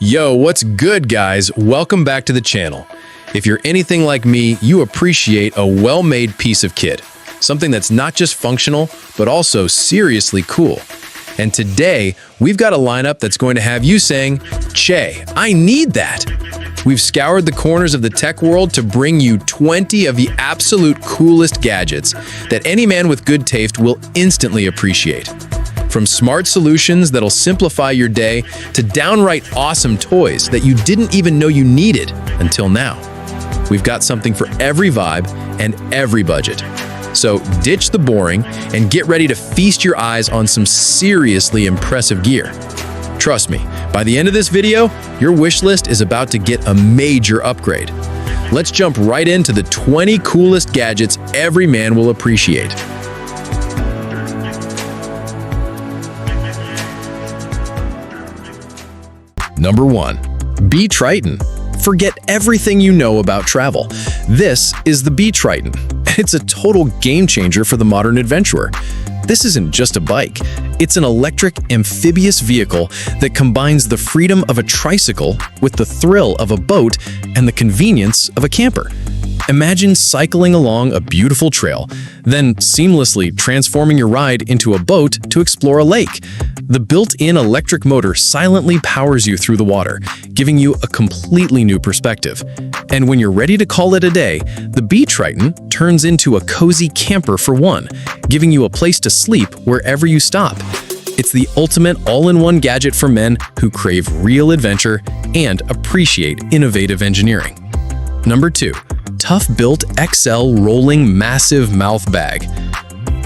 Yo, what's good, guys? Welcome back to the channel. If you're anything like me, you appreciate a well-made piece of kit. Something that's not just functional, but also seriously cool. And today, we've got a lineup that's going to have you saying, Chei, I need that. We've scoured the corners of the tech world to bring you 20 of the absolute coolest gadgets that any man with good taste will instantly appreciate. From smart solutions that'll simplify your day to downright awesome toys that you didn't even know you needed until now. We've got something for every vibe and every budget. So ditch the boring and get ready to feast your eyes on some seriously impressive gear. Trust me, by the end of this video, your wish list is about to get a major upgrade. Let's jump right into the 20 coolest gadgets every man will appreciate. Number 1. B Triton. Forget everything you know about travel. This is the B Triton. It's a total game changer for the modern adventurer. This isn't just a bike. It's an electric amphibious vehicle that combines the freedom of a tricycle with the thrill of a boat and the convenience of a camper. Imagine cycling along a beautiful trail, then seamlessly transforming your ride into a boat to explore a lake. The built-in electric motor silently powers you through the water, giving you a completely new perspective. And when you're ready to call it a day, the B Triton turns into a cozy camper for one, giving you a place to sleep wherever you stop. It's the ultimate all-in-one gadget for men who crave real adventure and appreciate innovative engineering. Number 2. Toughbuilt XL Rolling Massive Mouth Bag.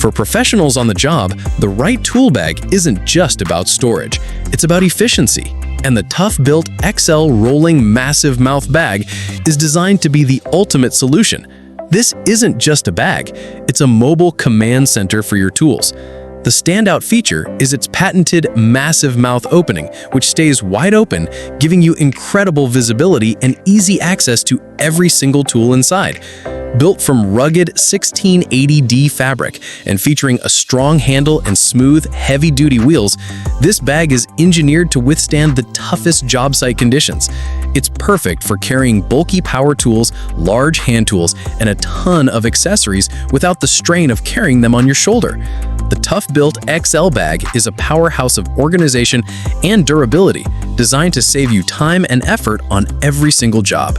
For professionals on the job, the right tool bag isn't just about storage, it's about efficiency. And the Toughbuilt XL Rolling Massive Mouth Bag is designed to be the ultimate solution. This isn't just a bag, it's a mobile command center for your tools. The standout feature is its patented massive mouth opening, which stays wide open, giving you incredible visibility and easy access to every single tool inside. Built from rugged 1680D fabric and featuring a strong handle and smooth, heavy-duty wheels, this bag is engineered to withstand the toughest job site conditions. It's perfect for carrying bulky power tools, large hand tools, and a ton of accessories without the strain of carrying them on your shoulder. The Toughbuilt XL bag is a powerhouse of organization and durability, designed to save you time and effort on every single job.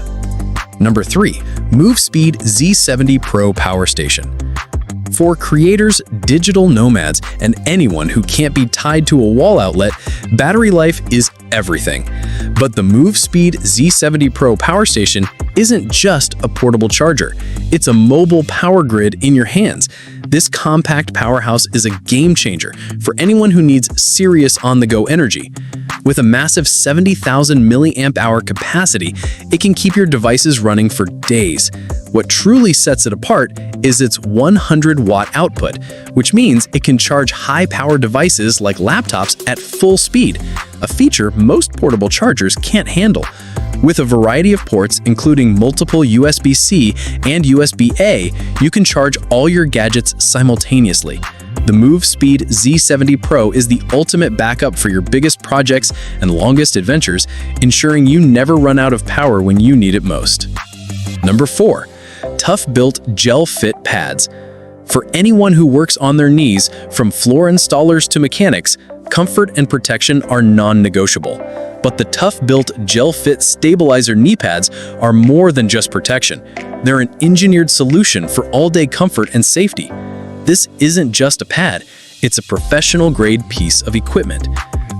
Number 3. MoveSpeed Z70 Pro Power Station. For creators, digital nomads, and anyone who can't be tied to a wall outlet, battery life is everything. But the MoveSpeed Z70 Pro Power Station isn't just a portable charger. It's a mobile power grid in your hands. This compact powerhouse is a game changer for anyone who needs serious on-the-go energy. With a massive 70,000 milliamp-hour capacity, it can keep your devices running for days. What truly sets it apart is its 100-watt output, which means it can charge high-power devices like laptops at full speed, a feature most portable chargers can't handle. With a variety of ports, including multiple USB-C and USB-A, you can charge all your gadgets simultaneously. The MoveSpeed Z70 Pro is the ultimate backup for your biggest projects and longest adventures, ensuring you never run out of power when you need it most. Number 4. Toughbuilt Gel Fit Pads. For anyone who works on their knees, from floor installers to mechanics, comfort and protection are non-negotiable. But the Toughbuilt Gel Fit Stabilizer knee pads are more than just protection. They're an engineered solution for all-day comfort and safety. This isn't just a pad, it's a professional-grade piece of equipment.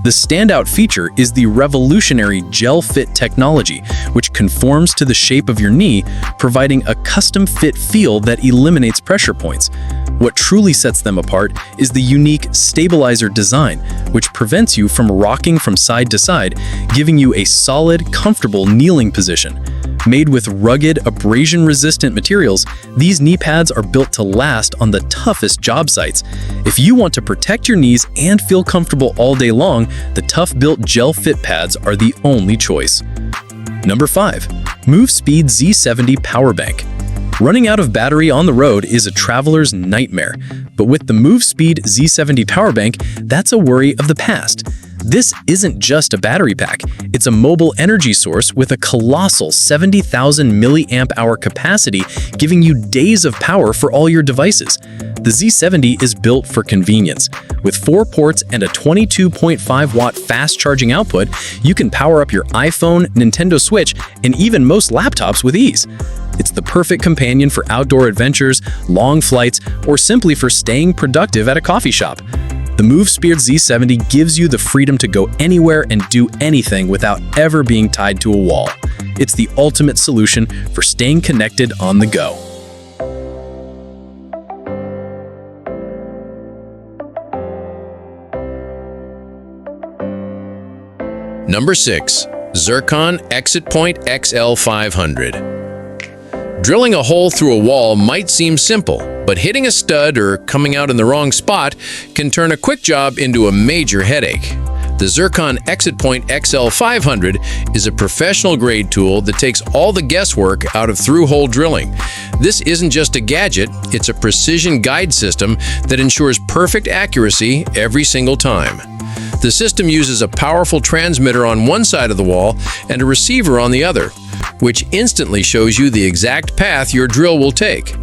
The standout feature is the revolutionary gel fit technology, which conforms to the shape of your knee, providing a custom-fit feel that eliminates pressure points. What truly sets them apart is the unique stabilizer design, which prevents you from rocking from side to side, giving you a solid, comfortable kneeling position. Made with rugged, abrasion-resistant materials, these knee pads are built to last on the toughest job sites. If you want to protect your knees and feel comfortable all day long, the Toughbuilt Gel Fit Pads are the only choice. Number 5. MoveSpeed Z70 Power Bank. Running out of battery on the road is a traveler's nightmare, But with the MoveSpeed Z70 power bank, that's a worry of the past. This isn't just a battery pack, it's a mobile energy source with a colossal 70,000 milliamp-hour capacity, giving you days of power for all your devices. The Z70 is built for convenience. With 4 ports and a 22.5-watt fast charging output, you can power up your iPhone, Nintendo Switch, and even most laptops with ease. It's the perfect companion for outdoor adventures, long flights, or simply for staying productive at a coffee shop. The MoveSpeed Z70 gives you the freedom to go anywhere and do anything without ever being tied to a wall. It's the ultimate solution for staying connected on the go. Number 6. Zirkcon Exit Point XL 500. Drilling a hole through a wall might seem simple, but hitting a stud or coming out in the wrong spot can turn a quick job into a major headache. The Zirkcon Exit Point XL 500 is a professional-grade tool that takes all the guesswork out of through-hole drilling. This isn't just a gadget, it's a precision guide system that ensures perfect accuracy every single time. The system uses a powerful transmitter on one side of the wall and a receiver on the other, which instantly shows you the exact path your drill will take.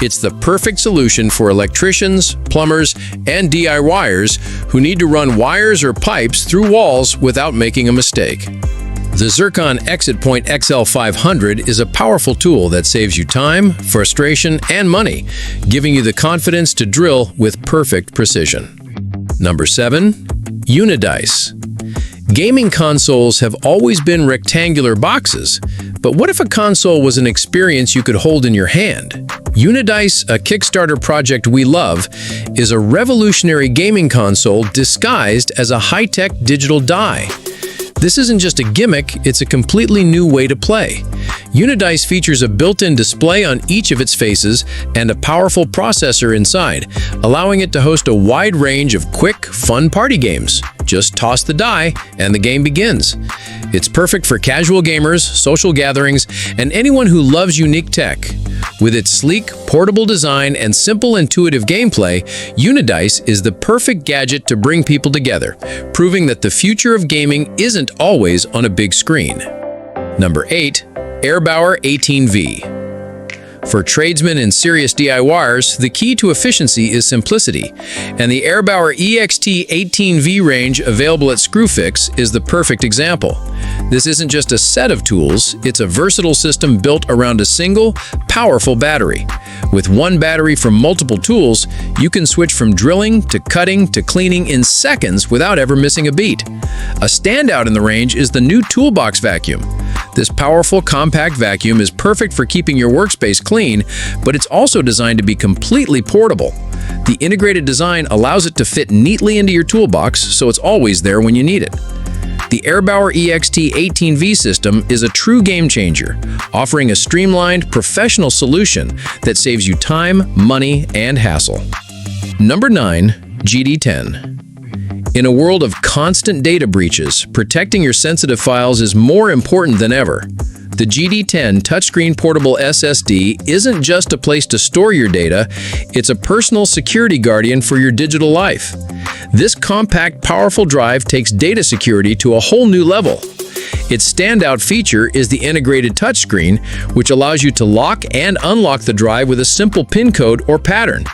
It's the perfect solution for electricians, plumbers, and DIYers who need to run wires or pipes through walls without making a mistake. The Zirkcon Exit Point XL 500 is a powerful tool that saves you time, frustration, and money, giving you the confidence to drill with perfect precision. Number 7. Unidice. Gaming consoles have always been rectangular boxes, but what if a console was an experience you could hold in your hand? Unidice, a Kickstarter project we love, is a revolutionary gaming console disguised as a high-tech digital die. This isn't just a gimmick, it's a completely new way to play. Unidice features a built-in display on each of its faces and a powerful processor inside, allowing it to host a wide range of quick, fun party games. Just toss the die and the game begins. It's perfect for casual gamers, social gatherings, and anyone who loves unique tech. With its sleek, portable design and simple, intuitive gameplay, Unidice is the perfect gadget to bring people together, proving that the future of gaming isn't always on a big screen. Number 8. Airbower 18V. For tradesmen and serious DIYers, the key to efficiency is simplicity, and the Airbower EXT 18V range available at Screwfix is the perfect example. This isn't just a set of tools, it's a versatile system built around a single, powerful battery. With one battery from multiple tools, you can switch from drilling to cutting to cleaning in seconds without ever missing a beat. A standout in the range is the new Toolbox vacuum. This powerful, compact vacuum is perfect for keeping your workspace clean, but it's also designed to be completely portable. The integrated design allows it to fit neatly into your toolbox, so it's always there when you need it. The Airbower EXT 18V system is a true game changer, offering a streamlined, professional solution that saves you time, money, and hassle. Number 9. GD10. In a world of constant data breaches, protecting your sensitive files is more important than ever. The GD10 touchscreen portable SSD isn't just a place to store your data, it's a personal security guardian for your digital life. This compact, powerful drive takes data security to a whole new level. Its standout feature is the integrated touchscreen, which allows you to lock and unlock the drive with a simple PIN code or pattern.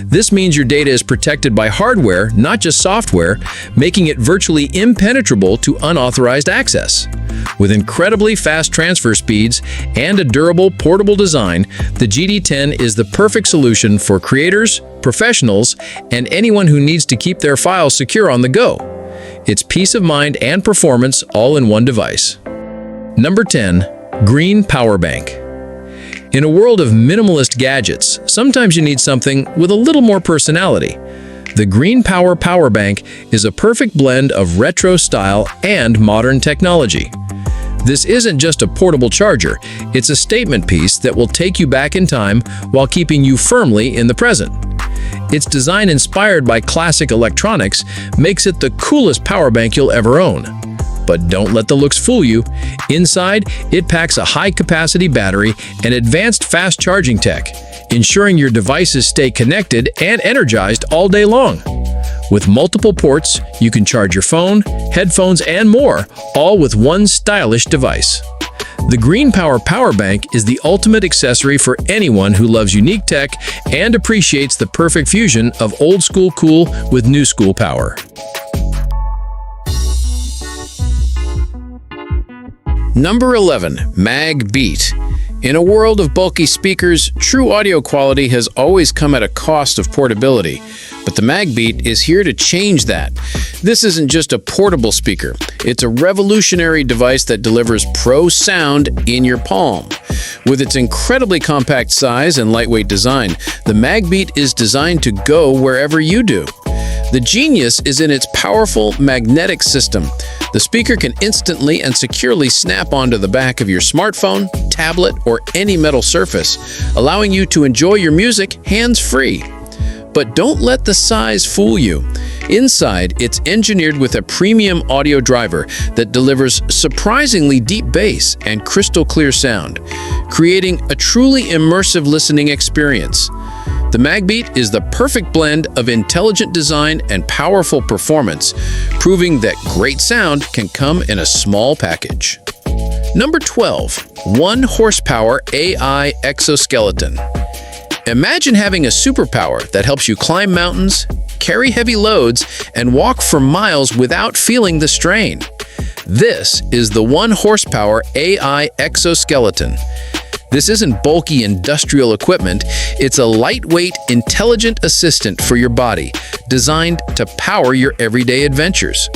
This means your data is protected by hardware, not just software, making it virtually impenetrable to unauthorized access. With incredibly fast transfer speeds and a durable, portable design, the GD10 is the perfect solution for creators, professionals, and anyone who needs to keep their files secure on the go. It's peace of mind and performance all in one device. Number 10. Green Power Bank. In a world of minimalist gadgets, sometimes you need something with a little more personality. The Green Power Power Bank is a perfect blend of retro style and modern technology. This isn't just a portable charger, it's a statement piece that will take you back in time while keeping you firmly in the present. Its design, inspired by classic electronics, makes it the coolest power bank you'll ever own. But don't let the looks fool you. Inside, it packs a high-capacity battery and advanced fast charging tech. ensuring your devices stay connected and energized all day long. With multiple ports, you can charge your phone, headphones, and more, all with one stylish device. The Green Power Power Bank is the ultimate accessory for anyone who loves unique tech and appreciates the perfect fusion of old-school cool with new-school power. Number 11. MagBeat. In a world of bulky speakers, true audio quality has always come at a cost of portability, but the MagBeat is here to change that. This isn't just a portable speaker, it's a revolutionary device that delivers pro sound in your palm. With its incredibly compact size and lightweight design, the MagBeat is designed to go wherever you do. The genius is in its powerful magnetic system. The speaker can instantly and securely snap onto the back of your smartphone, tablet, or any metal surface, allowing you to enjoy your music hands-free. But don't let the size fool you. Inside, it's engineered with a premium audio driver that delivers surprisingly deep bass and crystal clear sound, creating a truly immersive listening experience. The MagBeat is the perfect blend of intelligent design and powerful performance, proving that great sound can come in a small package. Number 12. 1 horsepower AI Exoskeleton. Imagine having a superpower that helps you climb mountains, carry heavy loads, and walk for miles without feeling the strain. This is the 1 horsepower AI Exoskeleton. This isn't bulky industrial equipment, it's a lightweight, intelligent assistant for your body, designed to power your everyday adventures.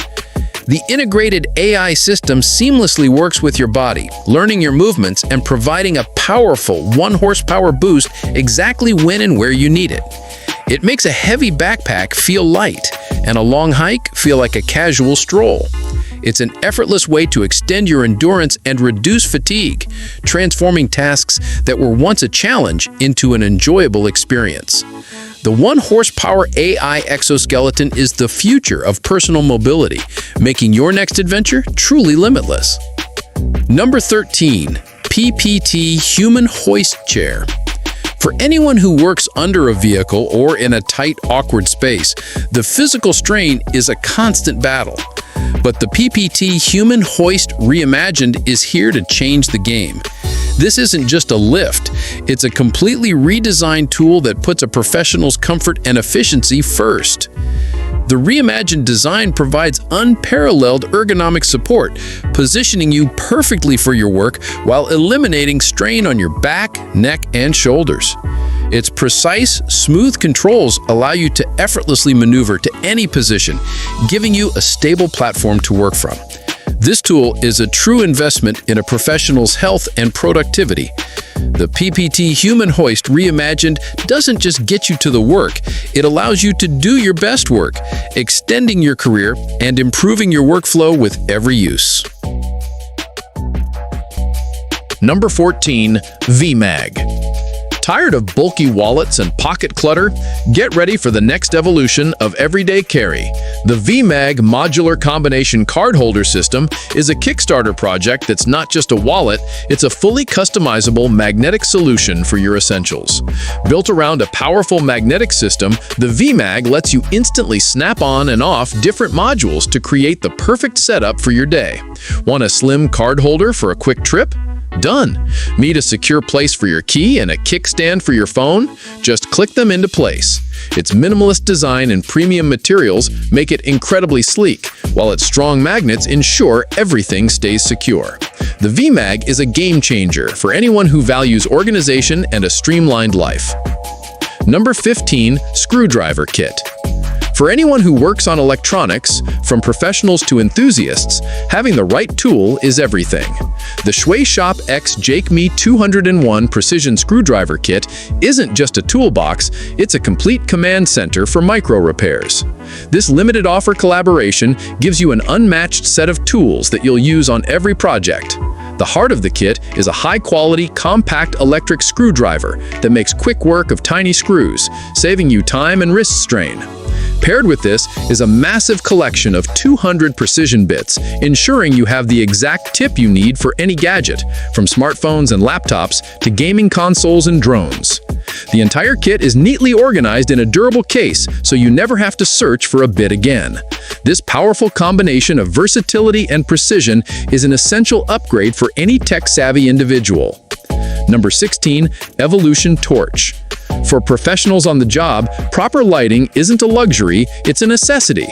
The integrated AI system seamlessly works with your body, learning your movements and providing a powerful 1 horsepower boost exactly when and where you need it. It makes a heavy backpack feel light and a long hike feel like a casual stroll. It's an effortless way to extend your endurance and reduce fatigue, transforming tasks that were once a challenge into an enjoyable experience. The 1 horsepower AI Exoskeleton is the future of personal mobility, making your next adventure truly limitless. Number 13. PPT Human Hoist Chair. For anyone who works under a vehicle or in a tight, awkward space, the physical strain is a constant battle. But the PPT Human Hoist Reimagined is here to change the game. This isn't just a lift, it's a completely redesigned tool that puts a professional's comfort and efficiency first. The reimagined design provides unparalleled ergonomic support, positioning you perfectly for your work while eliminating strain on your back, neck, and shoulders. Its precise, smooth controls allow you to effortlessly maneuver to any position, giving you a stable platform to work from. This tool is a true investment in a professional's health and productivity. The PPT Human Hoist Reimagined doesn't just get you to the work, it allows you to do your best work, extending your career and improving your workflow with every use. Number 14. VMag. Tired of bulky wallets and pocket clutter? Get ready for the next evolution of everyday carry. The VMag Modular Combination Card Holder System is a Kickstarter project that's not just a wallet, it's a fully customizable magnetic solution for your essentials. Built around a powerful magnetic system, the VMag lets you instantly snap on and off different modules to create the perfect setup for your day. Want a slim card holder for a quick trip? Done! Need a secure place for your key and a kickstand for your phone? Just click them into place. Its minimalist design and premium materials make it incredibly sleek, while its strong magnets ensure everything stays secure. The VMag is a game changer for anyone who values organization and a streamlined life. Number 15. Screwdriver Kit. For anyone who works on electronics, from professionals to enthusiasts, having the right tool is everything. The Chei Shop X Jake Me 201 Precision Screwdriver Kit isn't just a toolbox, it's a complete command center for micro repairs. This limited offer collaboration gives you an unmatched set of tools that you'll use on every project. The heart of the kit is a high-quality, compact electric screwdriver that makes quick work of tiny screws, saving you time and wrist strain. Paired with this is a massive collection of 200 precision bits, ensuring you have the exact tip you need for any gadget, from smartphones and laptops to gaming consoles and drones. The entire kit is neatly organized in a durable case, so you never have to search for a bit again. This powerful combination of versatility and precision is an essential upgrade for any tech-savvy individual. Number 16. Evolution Torch. For professionals on the job, proper lighting isn't a luxury, it's a necessity.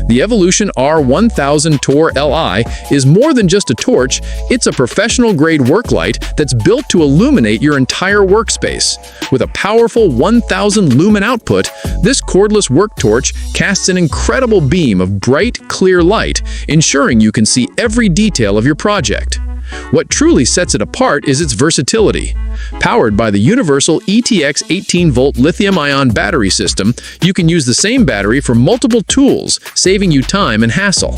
The Evolution R1000 Tor Li is more than just a torch, it's a professional-grade work light that's built to illuminate your entire workspace. With a powerful 1000 lumen output, this cordless work torch casts an incredible beam of bright, clear light, ensuring you can see every detail of your project. What truly sets it apart is its versatility. Powered by the universal ETX 18-volt lithium-ion battery system, you can use the same battery for multiple tools, saving you time and hassle.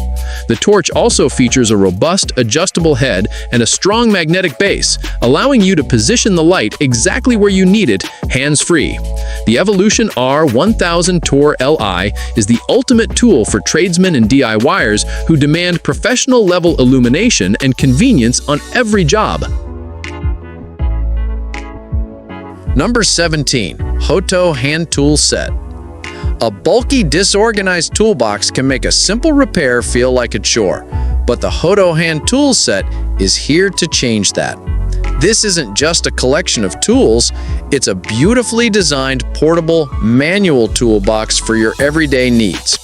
The torch also features a robust, adjustable head and a strong magnetic base, allowing you to position the light exactly where you need it, hands-free. The Evolution R1000 Tor Li is the ultimate tool for tradesmen and DIYers who demand professional-level illumination and convenience on every job. Number 17. Hoto Hand Tool Set. A bulky, disorganized toolbox can make a simple repair feel like a chore, but the Hoto Hand Tool Set is here to change that. This isn't just a collection of tools, it's a beautifully designed portable manual toolbox for your everyday needs.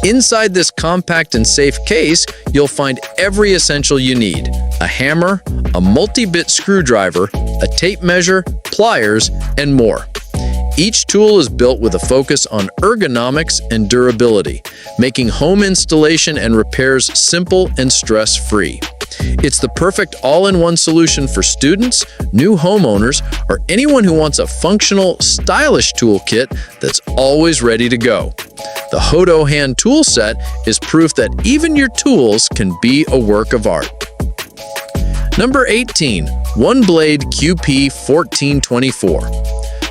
Inside this compact and safe case, you'll find every essential you need: a hammer, a multi-bit screwdriver, a tape measure, pliers, and more. Each tool is built with a focus on ergonomics and durability, making home installation and repairs simple and stress-free. It's the perfect all-in-one solution for students, new homeowners, or anyone who wants a functional, stylish toolkit that's always ready to go. The Hoto Hand Tool Set is proof that even your tools can be a work of art. Number 18. OneBlade QP1424.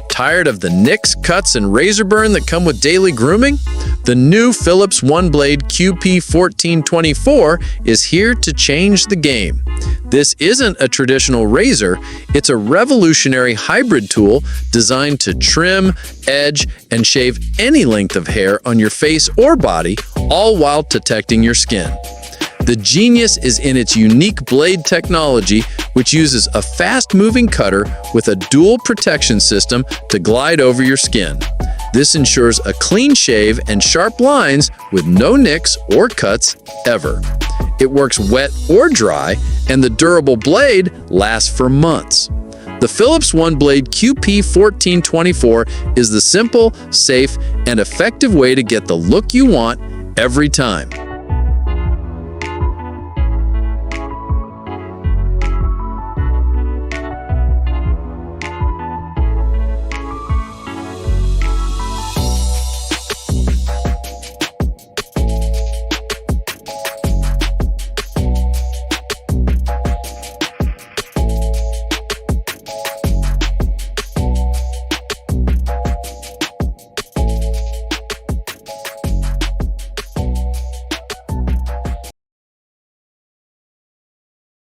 Tired of the nicks, cuts, and razor burn that come with daily grooming? The new Philips OneBlade QP1424 is here to change the game. This isn't a traditional razor, it's a revolutionary hybrid tool designed to trim, edge, and shave any length of hair on your face or body, all while protecting your skin. The genius is in its unique blade technology, which uses a fast-moving cutter with a dual protection system to glide over your skin. This ensures a clean shave and sharp lines with no nicks or cuts ever. It works wet or dry, and the durable blade lasts for months. The Philips OneBlade QP1424 is the simple, safe, and effective way to get the look you want every time.